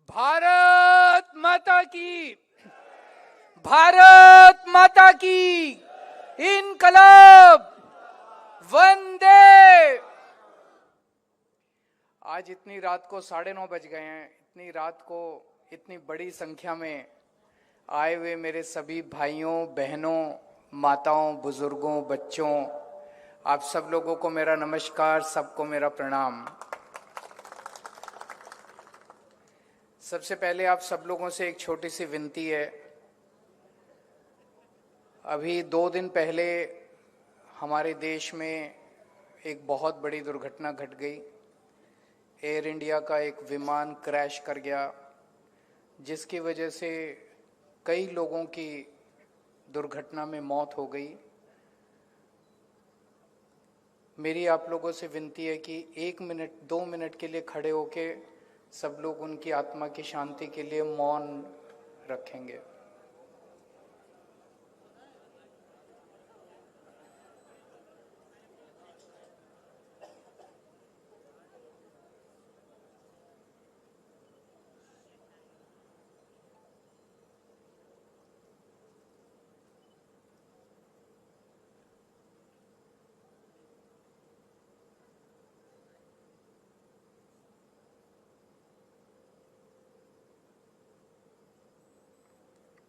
भारत माता की, भारत माता की इनकलाब, वंदे। आज इतनी रात को 9:30 बज गए हैं। इतनी रात को इतनी बड़ी संख्या में आए हुए मेरे सभी भाइयों, बहनों, माताओं, बुजुर्गों, बच्चों, आप सब लोगों को मेरा नमस्कार, सबको मेरा प्रणाम। सबसे पहले आप सब लोगों से एक छोटी सी विनती है। अभी 2 दिन पहले हमारे देश में एक बहुत बड़ी दुर्घटना घट गई। एयर इंडिया का एक विमान क्रैश कर गया, जिसकी वजह से कई लोगों की दुर्घटना में मौत हो गई। मेरी आप लोगों से विनती है कि 1 मिनट 2 मिनट के लिए खड़े होके सब लोग उनकी आत्मा की शांति के लिए मौन रखेंगे।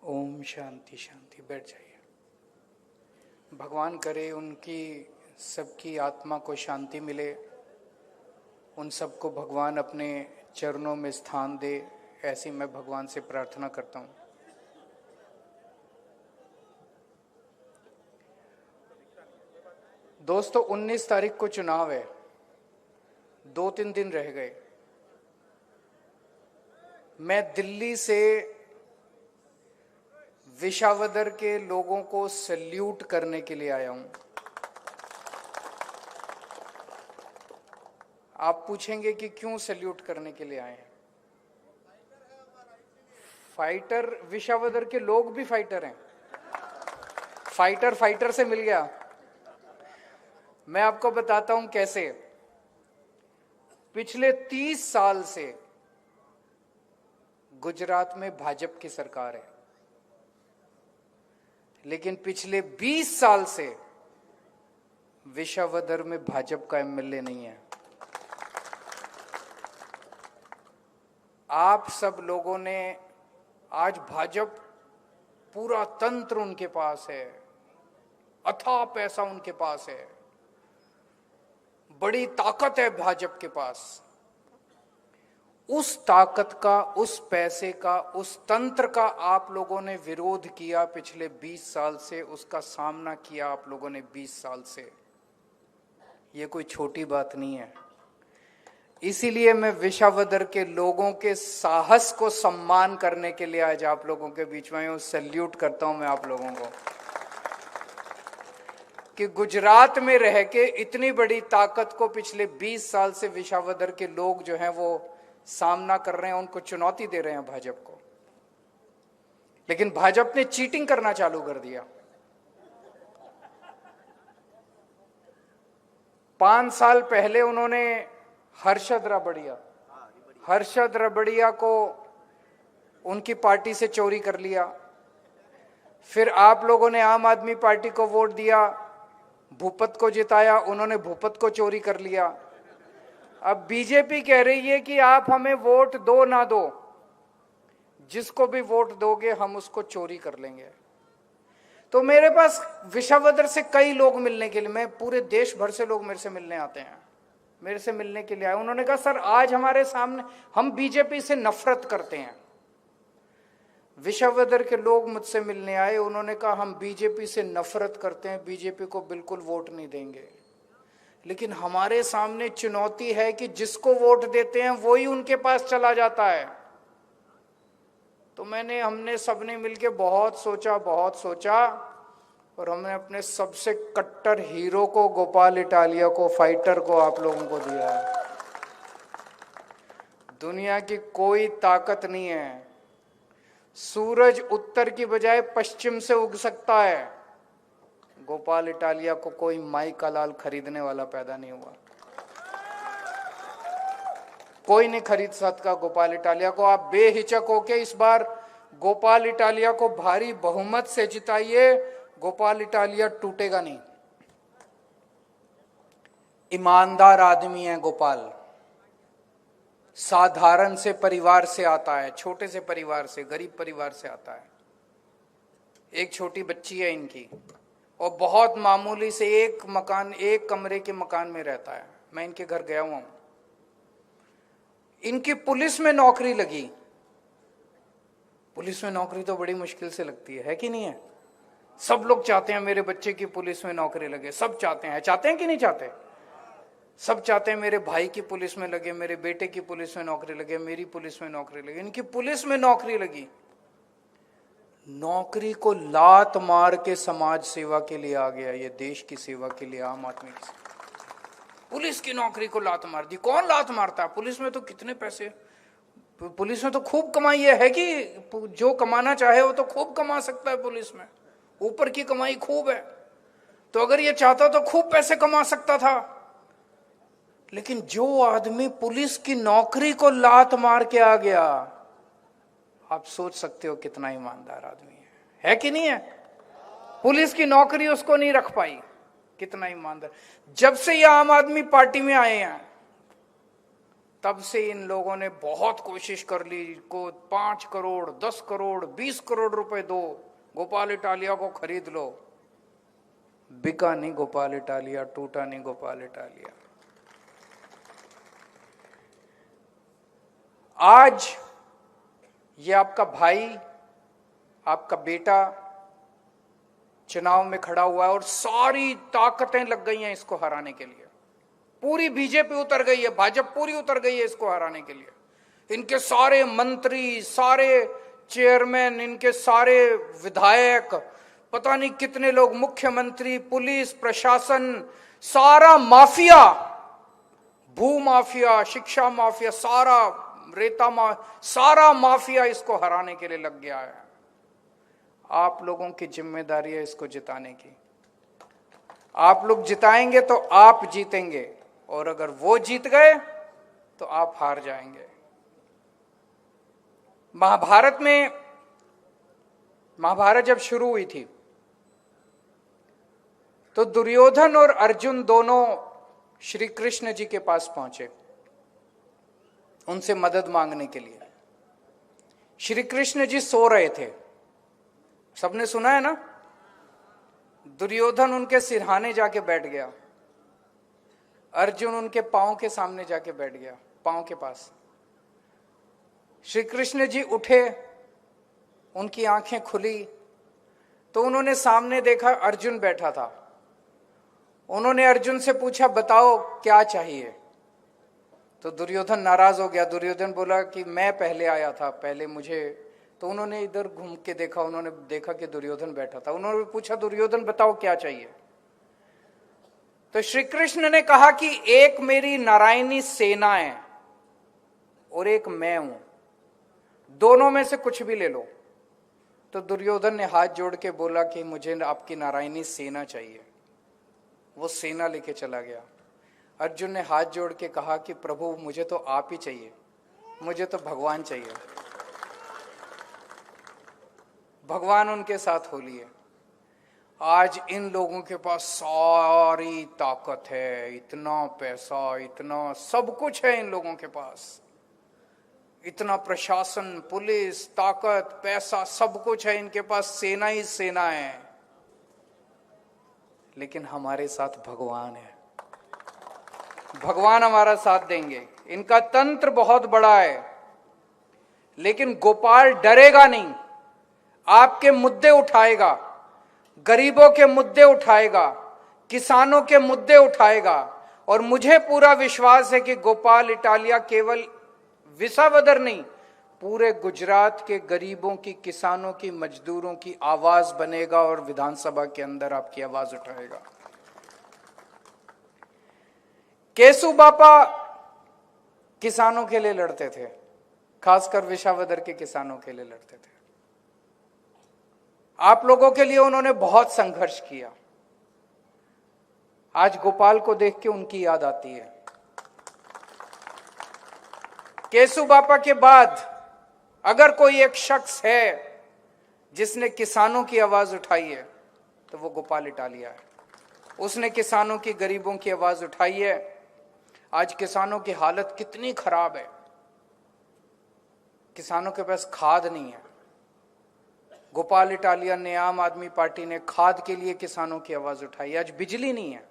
ओम शांति शांति। बैठ जाइए। भगवान करे उनकी सबकी आत्मा को शांति मिले, उन सबको भगवान अपने चरणों में स्थान दे, ऐसी मैं भगवान से प्रार्थना करता हूँ। दोस्तों, 19 तारीख को चुनाव है। 2-3 दिन रह गए। मैं दिल्ली से विशावदर के लोगों को सैल्यूट करने के लिए आया हूं। आप पूछेंगे कि क्यों सैल्यूट करने के लिए आए हैं? फाइटर, विशावदर के लोग भी फाइटर हैं। फाइटर से मिल गया। मैं आपको बताता हूं कैसे। पिछले 30 साल से गुजरात में भाजपा की सरकार है, लेकिन पिछले 20 साल से विशावदर में भाजपा का एमएलए नहीं है। आप सब लोगों ने, आज भाजपा पूरा तंत्र उनके पास है, अथाह पैसा उनके पास है, बड़ी ताकत है भाजपा के पास। उस ताकत का, उस पैसे का, उस तंत्र का आप लोगों ने विरोध किया पिछले 20 साल से, उसका सामना किया आप लोगों ने 20 साल से। ये कोई छोटी बात नहीं है। इसीलिए मैं विशावदर के लोगों के साहस को सम्मान करने के लिए आज आप लोगों के बीच में हूं। सैल्यूट करता हूं मैं आप लोगों को कि गुजरात में रह के इतनी बड़ी ताकत को पिछले 20 साल से विशावदर के लोग जो हैं वो सामना कर रहे हैं, उनको चुनौती दे रहे हैं भाजपा को। लेकिन भाजपा ने चीटिंग करना चालू कर दिया। 5 साल पहले उन्होंने हर्षद रबड़िया को उनकी पार्टी से चोरी कर लिया। फिर आप लोगों ने आम आदमी पार्टी को वोट दिया, भूपत को जिताया, उन्होंने भूपत को चोरी कर लिया। अब बीजेपी कह रही है कि आप हमें वोट दो ना दो, जिसको भी वोट दोगे हम उसको चोरी कर लेंगे। तो मेरे पास विशावदर से कई लोग मिलने के लिए, मैं पूरे देश भर से लोग मेरे से मिलने आते हैं, मेरे से मिलने के लिए आए। उन्होंने कहा सर आज हमारे सामने, हम बीजेपी से नफरत करते हैं। विशावदर के लोग मुझसे मिलने आए, उन्होंने कहा हम बीजेपी से नफरत करते हैं, बीजेपी को बिल्कुल वोट नहीं देंगे। लेकिन हमारे सामने चुनौती है कि जिसको वोट देते हैं वो ही उनके पास चला जाता है। तो हमने सबने मिलके बहुत सोचा और हमने अपने सबसे कट्टर हीरो को, गोपाल इटालिया को, फाइटर को आप लोगों को दिया है। दुनिया की कोई ताकत नहीं है, सूरज उत्तर की बजाय पश्चिम से उग सकता है। गोपाल इटालिया को कोई माई का लाल खरीदने वाला पैदा नहीं हुआ। कोई नहीं खरीद सकता गोपाल इटालिया को। आप बेहिचक होके इस बार गोपाल इटालिया को भारी बहुमत से जिताइए, गोपाल इटालिया टूटेगा नहीं। ईमानदार आदमी है गोपाल, साधारण से परिवार से आता है, छोटे से परिवार से, गरीब परिवार से आता है। एक छोटी बच्ची है इनकी और बहुत मामूली से एक मकान, एक कमरे के मकान में रहता है। मैं इनके घर गया हुआ हूं। इनकी पुलिस में नौकरी लगी। पुलिस में नौकरी तो बड़ी मुश्किल से लगती है कि नहीं है? सब लोग चाहते हैं मेरे बच्चे की पुलिस में नौकरी लगे, सब चाहते हैं कि नहीं चाहते? सब चाहते हैं मेरे भाई की पुलिस में लगे, मेरे बेटे की पुलिस में नौकरी लगे, मेरी पुलिस में नौकरी लगे। इनकी पुलिस में नौकरी लगी। नौकरी को लात मार के समाज सेवा के लिए आ गया, ये देश की सेवा के लिए, आम आदमी की सेवा। पुलिस की नौकरी को लात मार दी। कौन लात मारता है? पुलिस में तो कितने पैसे, पुलिस में तो खूब कमाई है कि जो कमाना चाहे वो तो खूब कमा सकता है। पुलिस में ऊपर की कमाई खूब है, तो अगर ये चाहता तो खूब पैसे कमा सकता था। लेकिन जो आदमी पुलिस की नौकरी को लात मार के आ गया, आप सोच सकते हो कितना ईमानदार आदमी है कि नहीं है? पुलिस की नौकरी उसको नहीं रख पाई, कितना ईमानदार। जब से ये आम आदमी पार्टी में आए हैं तब से इन लोगों ने बहुत कोशिश कर ली को 5 करोड़ 10 करोड़ 20 करोड़ रुपए दो, गोपाल इटालिया को खरीद लो। बिका नहीं गोपाल इटालिया, टूटा नहीं गोपाल इटालिया। आज ये आपका भाई, आपका बेटा चुनाव में खड़ा हुआ है और सारी ताकतें लग गई हैं इसको हराने के लिए। पूरी बीजेपी उतर गई है, भाजपा पूरी उतर गई है इसको हराने के लिए। इनके सारे मंत्री, सारे चेयरमैन, इनके सारे विधायक, पता नहीं कितने लोग, मुख्यमंत्री, पुलिस प्रशासन, सारा माफिया, भू माफिया, शिक्षा माफिया, सारा सारा माफिया इसको हराने के लिए लग गया है। आप लोगों की जिम्मेदारी है इसको जिताने की। आप लोग जिताएंगे तो आप जीतेंगे, और अगर वो जीत गए तो आप हार जाएंगे। महाभारत जब शुरू हुई थी तो दुर्योधन और अर्जुन दोनों श्री कृष्ण जी के पास पहुंचे उनसे मदद मांगने के लिए। श्री कृष्ण जी सो रहे थे, सबने सुना है ना। दुर्योधन उनके सिरहाने जाके बैठ गया, अर्जुन उनके पांव के सामने जाके बैठ गया, पांव के पास। श्री कृष्ण जी उठे, उनकी आंखें खुली तो उन्होंने सामने देखा अर्जुन बैठा था। उन्होंने अर्जुन से पूछा, बताओ क्या चाहिए? तो दुर्योधन नाराज हो गया। दुर्योधन बोला कि मैं पहले आया था, पहले मुझे। तो उन्होंने इधर घूम के देखा, उन्होंने देखा कि दुर्योधन बैठा था। उन्होंने पूछा, दुर्योधन बताओ क्या चाहिए? तो श्री कृष्ण ने कहा कि एक मेरी नारायणी सेना है और एक मैं हूं, दोनों में से कुछ भी ले लो। तो दुर्योधन ने हाथ जोड़ के बोला कि मुझे आपकी नारायणी सेना चाहिए। वो सेना लेके चला गया। अर्जुन ने हाथ जोड़ के कहा कि प्रभु मुझे तो आप ही चाहिए, मुझे तो भगवान चाहिए। भगवान उनके साथ हो लिए। आज इन लोगों के पास सारी ताकत है, इतना पैसा, इतना सब कुछ है इन लोगों के पास, इतना प्रशासन, पुलिस, ताकत, पैसा, सब कुछ है इनके पास, सेना ही सेना है। लेकिन हमारे साथ भगवान है, भगवान हमारा साथ देंगे। इनका तंत्र बहुत बड़ा है, लेकिन गोपाल डरेगा नहीं, आपके मुद्दे उठाएगा, गरीबों के मुद्दे उठाएगा, किसानों के मुद्दे उठाएगा। और मुझे पूरा विश्वास है कि गोपाल इटालिया केवल विसावदर नहीं, पूरे गुजरात के गरीबों की, किसानों की, मजदूरों की आवाज बनेगा और विधानसभा के अंदर आपकी आवाज उठाएगा। केशु बापा किसानों के लिए लड़ते थे, खासकर विसावदर के किसानों के लिए लड़ते थे। आप लोगों के लिए उन्होंने बहुत संघर्ष किया। आज गोपाल को देख के उनकी याद आती है। केसु बापा के बाद अगर कोई एक शख्स है जिसने किसानों की आवाज उठाई है तो वो गोपाल इटालिया है। उसने किसानों की, गरीबों की आवाज उठाई है। आज किसानों की हालत कितनी खराब है, किसानों के पास खाद नहीं है। गोपाल इटालिया ने, आम आदमी पार्टी ने खाद के लिए किसानों की आवाज उठाई। आज बिजली नहीं है।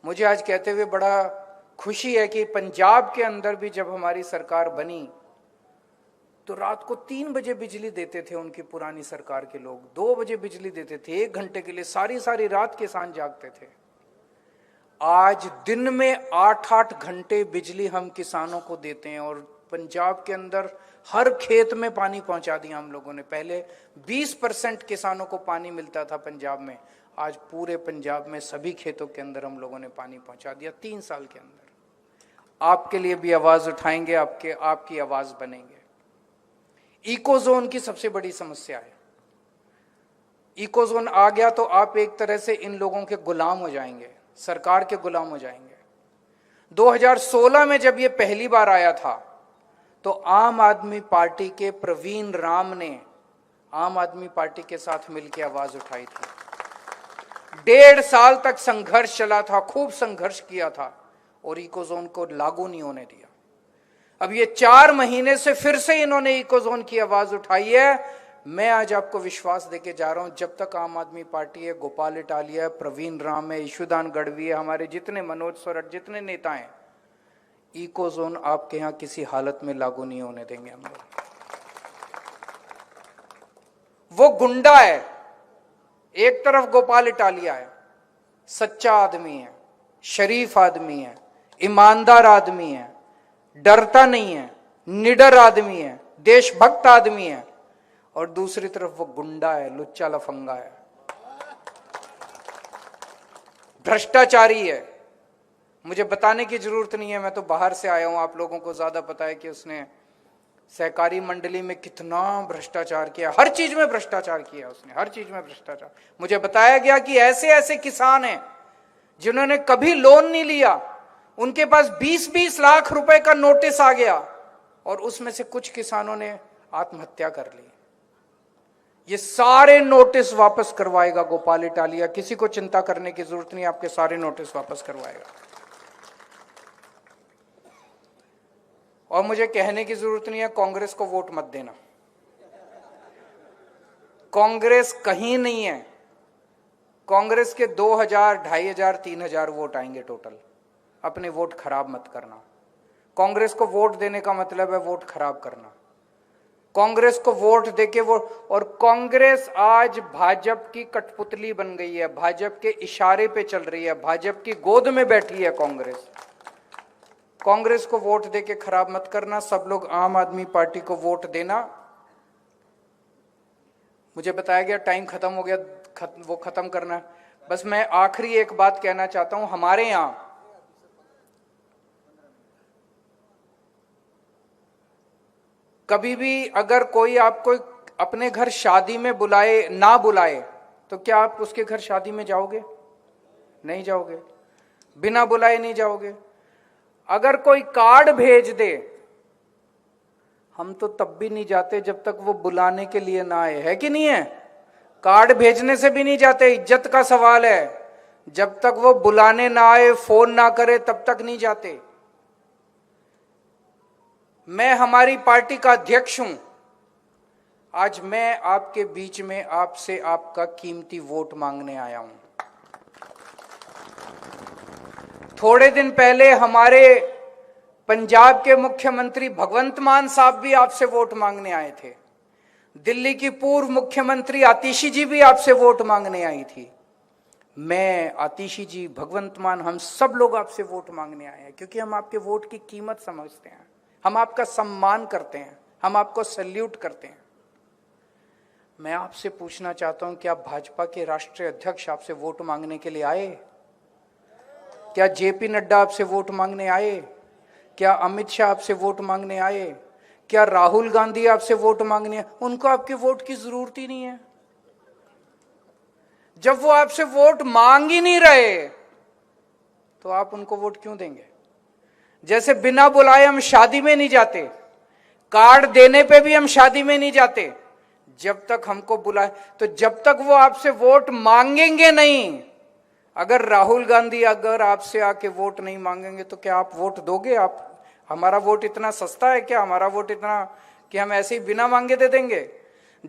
मुझे आज कहते हुए बड़ा खुशी है कि पंजाब के अंदर भी जब हमारी सरकार बनी तो रात को 3 बजे बिजली देते थे उनकी पुरानी सरकार के लोग, 2 बजे बिजली देते थे, 1 घंटे के लिए सारी सारी रात किसान जागते थे। आज दिन में 8-8 घंटे बिजली हम किसानों को देते हैं और पंजाब के अंदर हर खेत में पानी पहुंचा दिया हम लोगों ने। पहले 20% किसानों को पानी मिलता था पंजाब में, आज पूरे पंजाब में सभी खेतों के अंदर हम लोगों ने पानी पहुंचा दिया 3 साल के अंदर। आपके लिए भी आवाज उठाएंगे, आपकी आवाज बनेंगे। इकोजोन की सबसे बड़ी समस्या है। इकोजोन आ गया तो आप एक तरह से इन लोगों के गुलाम हो जाएंगे, सरकार के गुलाम हो जाएंगे। 2016 में जब ये पहली बार आया था तो आम आदमी पार्टी के प्रवीण राम ने आम आदमी पार्टी के साथ मिलकर आवाज उठाई थी। 1.5 साल तक संघर्ष चला था, खूब संघर्ष किया था और इकोजोन को लागू नहीं होने दिया। अब ये 4 महीने से फिर से इन्होंने इकोजोन की आवाज उठाई है। मैं आज आपको विश्वास देके जा रहा हूं, जब तक आम आदमी पार्टी है, गोपाल इटालिया है, प्रवीण राम है, ईशुदान गढ़वी है, हमारे जितने मनोज सोरठ, जितने नेता हैं, इकोजोन आपके यहां किसी हालत में लागू नहीं होने देंगे हम लोग। वो गुंडा है, एक तरफ गोपाल इटालिया है, सच्चा आदमी है, शरीफ आदमी है, ईमानदार आदमी है, डरता नहीं है, निडर आदमी है, देशभक्त आदमी है, और दूसरी तरफ वो गुंडा है, लुच्चा लफंगा है, भ्रष्टाचारी है। मुझे बताने की जरूरत नहीं है, मैं तो बाहर से आया हूं, आप लोगों को ज्यादा पता है कि उसने सहकारी मंडली में कितना भ्रष्टाचार किया, हर चीज में भ्रष्टाचार किया उसने, हर चीज में भ्रष्टाचार। मुझे बताया गया कि ऐसे ऐसे किसान हैं जिन्होंने कभी लोन नहीं लिया, उनके पास 20-20 लाख रुपए का नोटिस आ गया और उसमें से कुछ किसानों ने आत्महत्या कर ली। ये सारे नोटिस वापस करवाएगा गोपाल इटालिया, किसी को चिंता करने की जरूरत नहीं, आपके सारे नोटिस वापस करवाएगा। और मुझे कहने की जरूरत नहीं है, कांग्रेस को वोट मत देना। कांग्रेस कहीं नहीं है। कांग्रेस के 2000, 2500, 3000 वोट आएंगे टोटल। अपने वोट खराब मत करना। कांग्रेस को वोट देने का मतलब है वोट खराब करना। कांग्रेस को वोट देके वो, और कांग्रेस आज भाजपा की कठपुतली बन गई है, भाजपा के इशारे पे चल रही है, भाजपा की गोद में बैठी है कांग्रेस। कांग्रेस को वोट देके खराब मत करना, सब लोग आम आदमी पार्टी को वोट देना। मुझे बताया गया टाइम खत्म हो गया, वो खत्म करना। बस मैं आखिरी एक बात कहना चाहता हूं, हमारे यहां कभी भी अगर कोई आपको अपने घर शादी में बुलाए, ना बुलाए, तो क्या आप उसके घर शादी में जाओगे? नहीं जाओगे, बिना बुलाए नहीं जाओगे। अगर कोई कार्ड भेज दे, हम तो तब भी नहीं जाते जब तक वो बुलाने के लिए ना आए, है कि नहीं है? कार्ड भेजने से भी नहीं जाते, इज्जत का सवाल है। जब तक वो बुलाने ना आए, फोन ना करे, तब तक नहीं जाते। मैं हमारी पार्टी का अध्यक्ष हूं। आज मैं आपके बीच में आपसे आपका कीमती वोट मांगने आया हूं। थोड़े दिन पहले हमारे पंजाब के मुख्यमंत्री भगवंत मान साहब भी आपसे वोट मांगने आए थे। दिल्ली की पूर्व मुख्यमंत्री आतिशी जी भी आपसे वोट मांगने आई थी। मैं, आतिशी जी, भगवंत मान, हम सब लोग आपसे वोट मांगने आए हैं, क्योंकि हम आपके वोट की कीमत समझते हैं, हम आपका सम्मान करते हैं, हम आपको सैल्यूट करते हैं। मैं आपसे पूछना चाहता हूं, क्या भाजपा के राष्ट्रीय अध्यक्ष आपसे वोट मांगने के लिए आए? क्या जेपी नड्डा आपसे वोट मांगने आए? क्या अमित शाह आपसे वोट मांगने आए? क्या राहुल गांधी आपसे वोट मांगने आए? उनको आपके वोट की जरूरत ही नहीं है। जब वो आपसे वोट मांग ही नहीं रहे तो आप उनको वोट क्यों देंगे? जैसे बिना बुलाए हम शादी में नहीं जाते, कार्ड देने पे भी हम शादी में नहीं जाते जब तक हमको बुलाए। तो जब तक वो आपसे वोट मांगेंगे नहीं, अगर राहुल गांधी अगर आपसे आके वोट नहीं मांगेंगे तो क्या आप वोट दोगे? आप, हमारा वोट इतना सस्ता है क्या? हमारा वोट इतना कि हम ऐसे ही बिना मांगे दे देंगे?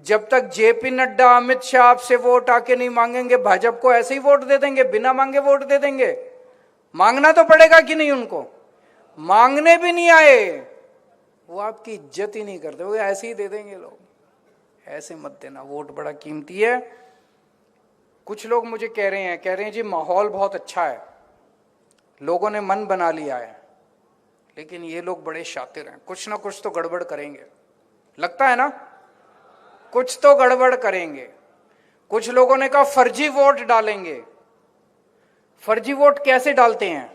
जब तक जेपी नड्डा, अमित शाह आपसे वोट आके नहीं मांगेंगे, भाजपा को ऐसे ही वोट दे देंगे, बिना मांगे वोट दे देंगे। मांगना तो पड़ेगा कि नहीं? उनको मांगने भी नहीं आए, वो आपकी इज्जत ही नहीं करते, वो ऐसे ही दे देंगे लोग। ऐसे मत देना, वोट बड़ा कीमती है। कुछ लोग मुझे कह रहे हैं जी माहौल बहुत अच्छा है, लोगों ने मन बना लिया है, लेकिन ये लोग बड़े शातिर हैं, कुछ ना कुछ तो गड़बड़ करेंगे, लगता है ना, कुछ तो गड़बड़ करेंगे। कुछ लोगों ने कहा फर्जी वोट डालेंगे। फर्जी वोट कैसे डालते हैं?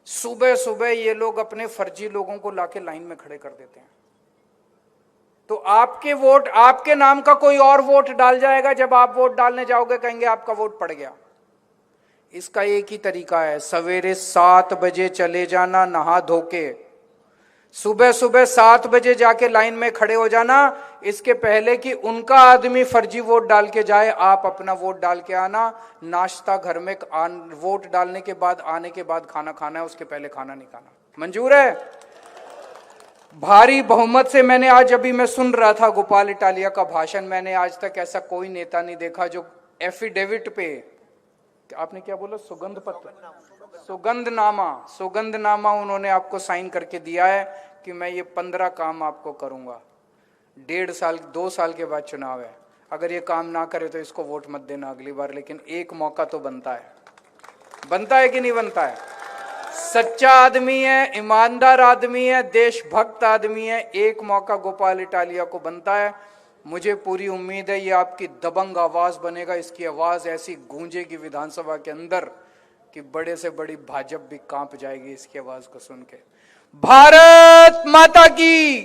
सुबह सुबह ये लोग अपने फर्जी लोगों को लाके लाइन में खड़े कर देते हैं, तो आपके वोट, आपके नाम का कोई और वोट डाल जाएगा। जब आप वोट डालने जाओगे कहेंगे आपका वोट पड़ गया। इसका एक ही तरीका है, सवेरे 7 बजे चले जाना नहा धो के, सुबह सुबह 7 बजे जाके लाइन में खड़े हो जाना, इसके पहले कि उनका आदमी फर्जी वोट डाल के जाए, आप अपना वोट डाल के आना। नाश्ता घर में, वोट डालने के बाद, आने के बाद खाना खाना है, उसके पहले खाना नहीं खाना। मंजूर है? भारी बहुमत से मैंने आज, अभी मैं सुन रहा था गोपाल इटालिया का भाषण, मैंने आज तक ऐसा कोई नेता नहीं देखा जो एफिडेविट पे, आपने क्या बोला, सुगंध पत्र, सुगंधनामा उन्होंने आपको साइन करके दिया है कि मैं ये 15 काम आपको करूंगा। 1.5 साल 2 साल के बाद चुनाव है, अगर ये काम ना करे तो इसको वोट मत देना अगली बार, लेकिन एक मौका तो बनता है कि नहीं बनता है? सच्चा आदमी है, ईमानदार आदमी है, देशभक्त आदमी है, एक मौका गोपाल इटालिया को बनता है। मुझे पूरी उम्मीद है ये आपकी दबंग आवाज बनेगा, इसकी आवाज ऐसी गूंजेगी विधानसभा के अंदर कि बड़े से बड़ी भाजपा भी कांप जाएगी इसकी आवाज को सुन के। भारत माता की